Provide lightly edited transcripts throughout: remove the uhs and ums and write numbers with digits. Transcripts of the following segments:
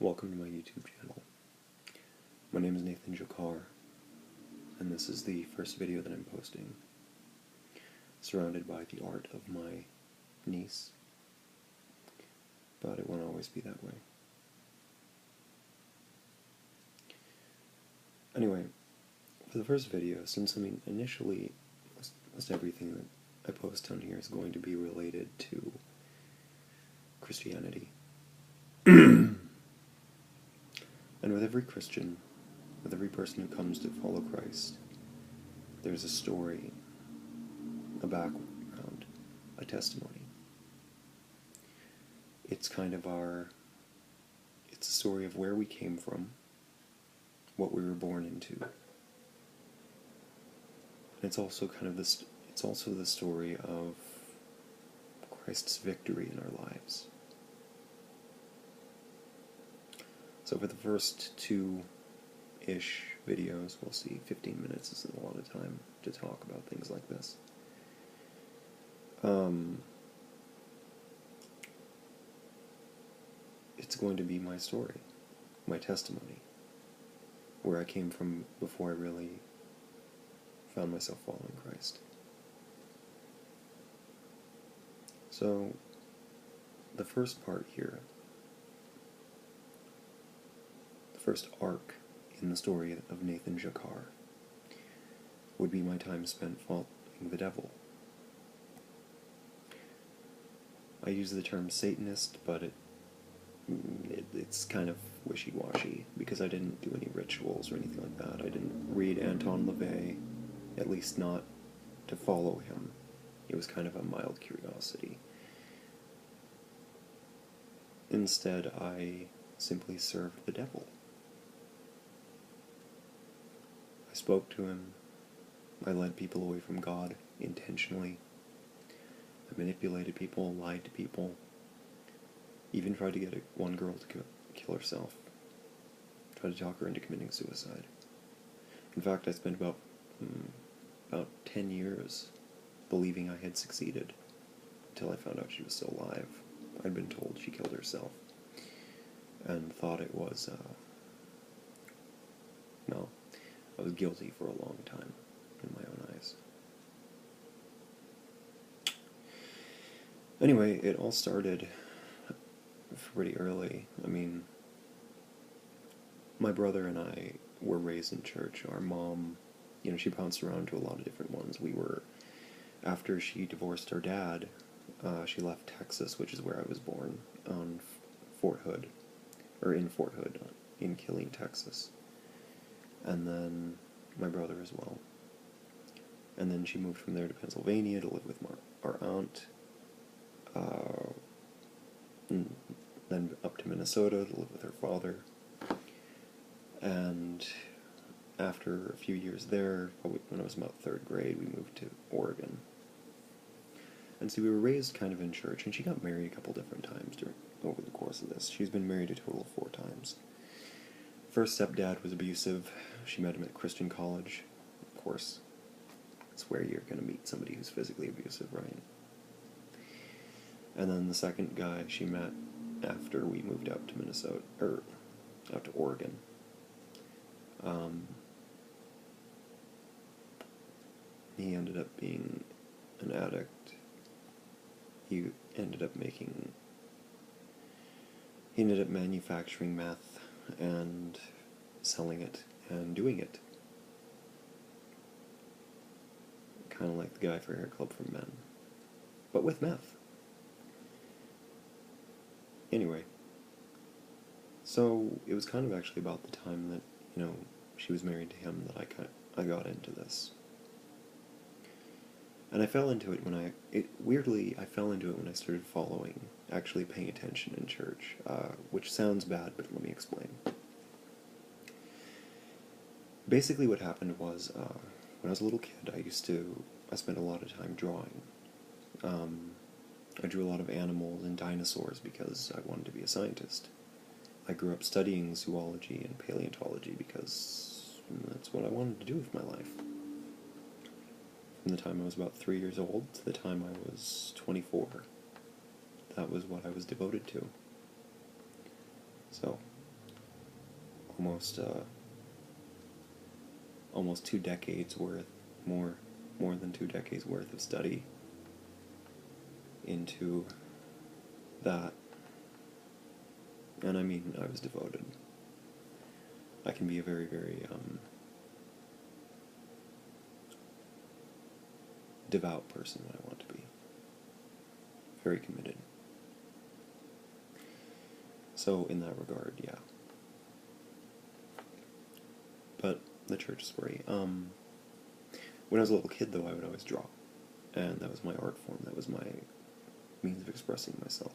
Welcome to my YouTube channel. My name is Nathan Jakar, and this is the first video that I'm posting, surrounded by the art of my niece, but it won't always be that way. Anyway, for the first video, since initially most everything that I post on here is going to be related to Christianity. And with every Christian, with every person who comes to follow Christ, there's a story, a background, a testimony. It's a story of where we came from, what we were born into. And it's also the story of Christ's victory in our lives. So for the first two-ish videos, we'll see 15 minutes isn't a lot of time to talk about things like this. It's going to be my story, my testimony, where I came from before I really found myself following Christ. So, the first part here, the first arc in the story of Nathan Jakar, would be my time spent following the devil. I use the term Satanist, but it's kind of wishy-washy, because I didn't do any rituals or anything like that. I didn't read Anton LaVey, at least not to follow him. It was kind of a mild curiosity. Instead, I simply served the devil. I spoke to him. I led people away from God intentionally. I manipulated people, lied to people, even tried to get one girl to kill herself. Tried to talk her into committing suicide. In fact, I spent about 10 years believing I had succeeded, until I found out she was still alive. I'd been told she killed herself, and thought it was, I was guilty for a long time, in my own eyes. Anyway, it all started pretty early. My brother and I were raised in church. Our mom, she bounced around to a lot of different ones. After she divorced her dad, she left Texas, which is where I was born, in Fort Hood, in Killeen, Texas. And then my brother as well. And then she moved from there to Pennsylvania to live with our aunt, and then up to Minnesota to live with her father. And after a few years there, when I was about 3rd grade, we moved to Oregon. And so we were raised kind of in church, and she got married a couple different times over the course of this. She's been married a total of 4 times. First stepdad was abusive. She met him at Christian college. Of course, it's where you're going to meet somebody who's physically abusive, right? And then the second guy she met after we moved out to out to Oregon. He ended up being an addict. He ended up manufacturing meth and selling it and doing it. Kind of like the guy for Hair Club for Men, but with meth. Anyway, so it was kind of actually about the time that, she was married to him that I got into this. And I fell into it when I fell into it when I started actually paying attention in church, which sounds bad, but let me explain. Basically what happened was, when I was a little kid, I spent a lot of time drawing. I drew a lot of animals and dinosaurs because I wanted to be a scientist. I grew up studying zoology and paleontology because that's what I wanted to do with my life. From the time I was about 3 years old to the time I was 24, that was what I was devoted to. So, almost 2 decades worth, more than 2 decades worth of study into that. And I mean, I was devoted. I can be a very, very devout person when I want to be. Very committed. So in that regard, yeah. But the church story. When I was a little kid, though, I would always draw. And that was my art form. That was my means of expressing myself.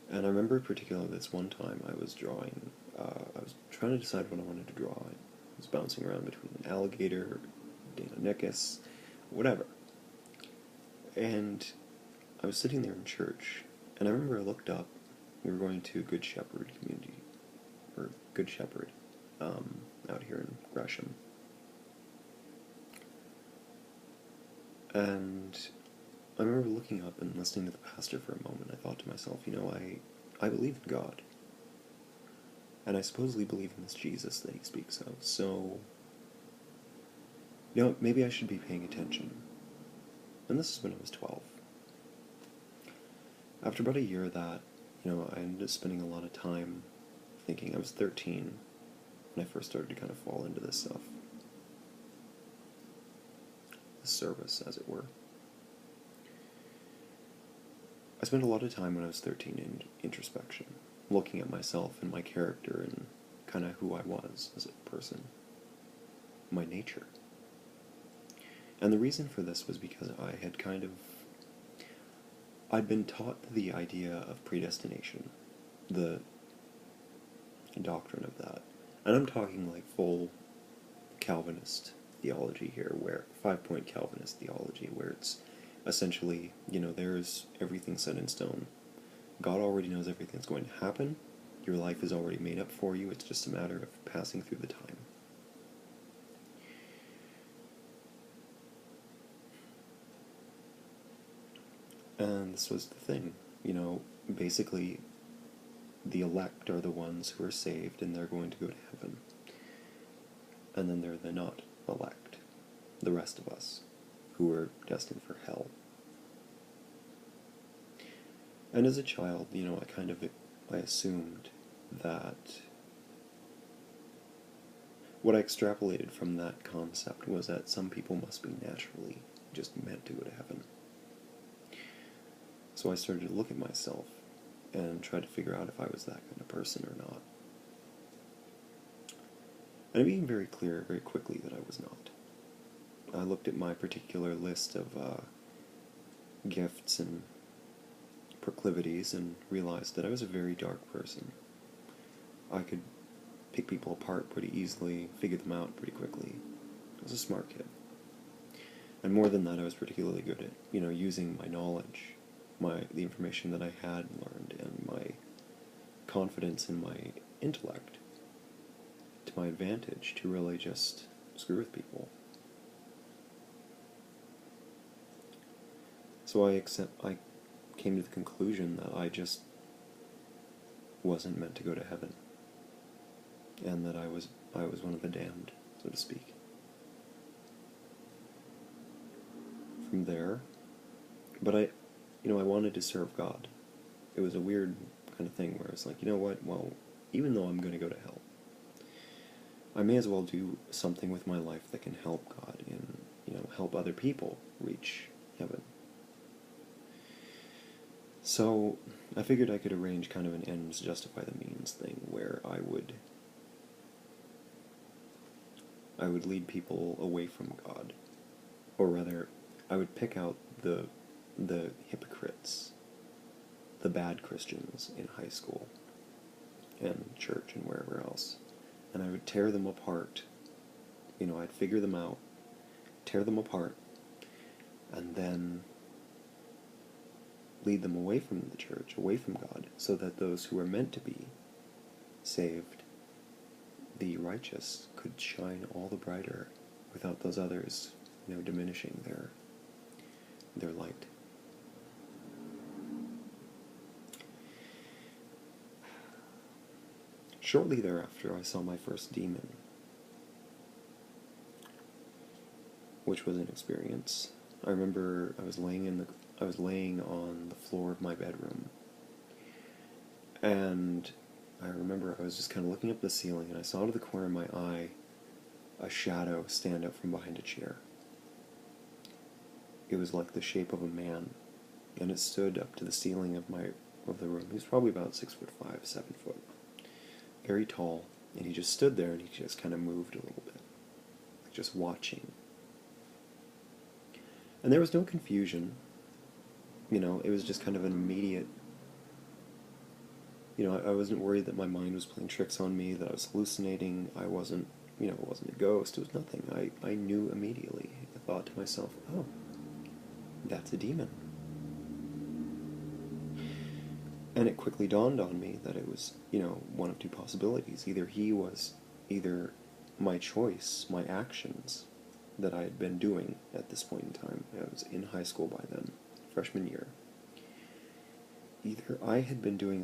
And I remember particularly this one time I was drawing, I was trying to decide what I wanted to draw. I was bouncing around between an alligator, Deinonychus, whatever. And I was sitting there in church, and I remember I looked up. We were going to Good Shepherd Community, or Good Shepherd, out here in Gresham. And I remember looking up and listening to the pastor for a moment. I thought to myself, I believe in God. And I supposedly believe in this Jesus that he speaks of. So, maybe I should be paying attention. And this is when I was 12. After about a year of that, I ended up spending a lot of time thinking. I was 13 when I first started to kind of fall into this stuff. The service, as it were. I spent a lot of time when I was 13 in introspection, looking at myself and my character and kind of who I was as a person, my nature. And the reason for this was because I had I'd been taught the idea of predestination, the doctrine of that. And I'm talking like full Calvinist theology here, where 5-point Calvinist theology, where it's essentially, there's everything set in stone. God already knows everything that's going to happen. Your life is already made up for you. It's just a matter of passing through the time. And this was the thing. Basically, the elect are the ones who are saved, and they're going to go to heaven. And then there are the not elect, the rest of us, who are destined for hell. And as a child, I assumed that what I extrapolated from that concept was that some people must be naturally just meant to go to heaven. So I started to look at myself and try to figure out if I was that kind of person or not. And it became very clear very quickly that I was not. I looked at my particular list of gifts and proclivities and realized that I was a very dark person. I could pick people apart pretty easily, figure them out pretty quickly. I was a smart kid. And more than that, I was particularly good at, using my knowledge, the information that I had learned, and my confidence in my intellect to my advantage to really just screw with people. So I came to the conclusion that I just wasn't meant to go to heaven, and that I was one of the damned, so to speak. From there, but I wanted to serve God. It was a weird kind of thing where I was like, well, even though I'm going to go to hell, I may as well do something with my life that can help God and, help other people reach heaven. So I figured I could arrange kind of an ends justify the means thing where I would lead people away from God. Or rather, I would pick out the hypocrites, the bad Christians in high school and church and wherever else, and I would tear them apart. I'd figure them out, tear them apart, and then lead them away from the church, away from God, so that those who are meant to be saved, the righteous, could shine all the brighter without those others, diminishing their light. Shortly thereafter, I saw my first demon, which was an experience. I remember I was laying on the floor of my bedroom, and I remember I was just kind of looking up at the ceiling, and I saw out of the corner of my eye a shadow stand up from behind a chair. It was like the shape of a man, and it stood up to the ceiling of the room. He was probably about 6'5", 7 foot, very tall, and he just stood there, and he just kind of moved a little bit, like just watching. And there was no confusion, it was just kind of an immediate, I wasn't worried that my mind was playing tricks on me, that I was hallucinating. I wasn't, it wasn't a ghost, it was nothing. I knew immediately. I thought to myself, oh, that's a demon. And it quickly dawned on me that it was, one of two possibilities. Either my choice, my actions that I had been doing at this point in time. I was in high school by then, freshman year. Either I had been doing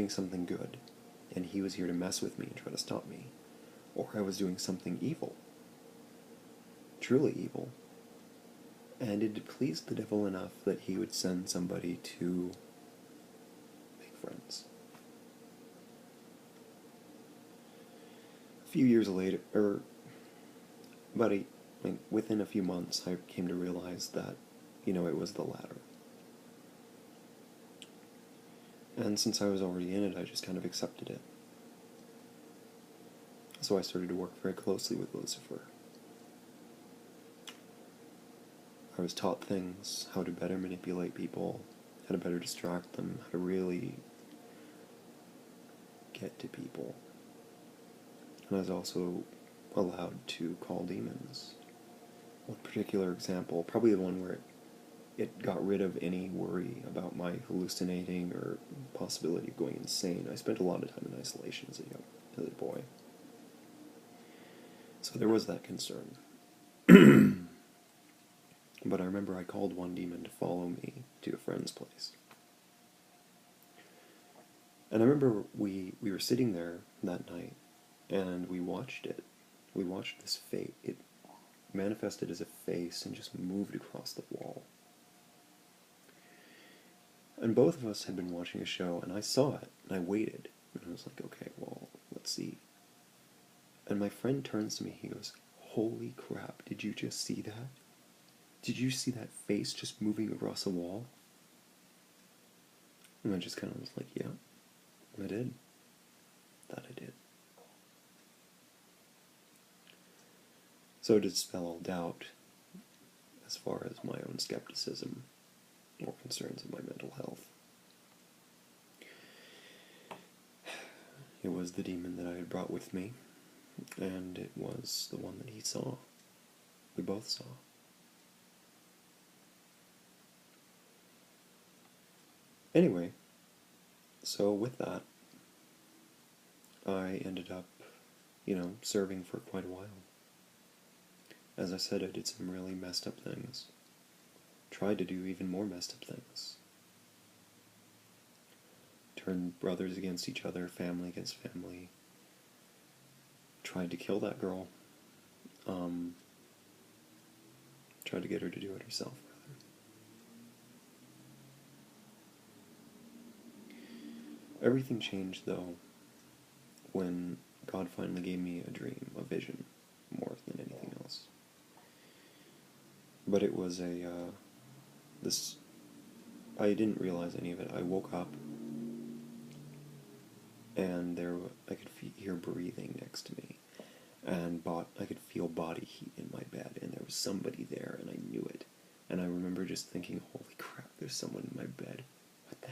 something good, and he was here to mess with me and try to stop me, or I was doing something evil, truly evil, and it had pleased the devil enough that he would send somebody to make friends. A few years later, within a few months, I came to realize that, it was the latter. And since I was already in it, I just kind of accepted it. So I started to work very closely with Lucifer. I was taught things, how to better manipulate people, how to better distract them, how to really get to people. And I was also allowed to call demons. One particular example, probably the one where it got rid of any worry about my hallucinating or possibility of going insane. I spent a lot of time in isolation as a boy. So there was that concern. But I remember I called one demon to follow me to a friend's place. And I remember we were sitting there that night, and we watched it. We watched this face. It manifested as a face and just moved across the wall. And both of us had been watching a show, and I saw it, and I waited. And I was like, okay, well, let's see. And my friend turns to me, he goes, "Holy crap, did you just see that? Did you see that face just moving across the wall?" And I just kind of was like, yeah, I did. That I did. So to dispel all doubt, as far as my own skepticism or concerns of my mental health, it was the demon that I had brought with me, and it was the one that he saw. We both saw. Anyway, so with that, I ended up, serving for quite a while. As I said, I did some really messed up things. Tried to do even more messed up things. Turned brothers against each other, family against family. Tried to kill that girl. Tried to get her to do it herself, rather. Everything changed, though, when God finally gave me a dream, a vision, more than anything else. But it was I didn't realize any of it. I woke up, and I could hear breathing next to me, and I could feel body heat in my bed, and there was somebody there, and I knew it. And I remember just thinking, holy crap, there's someone in my bed. What the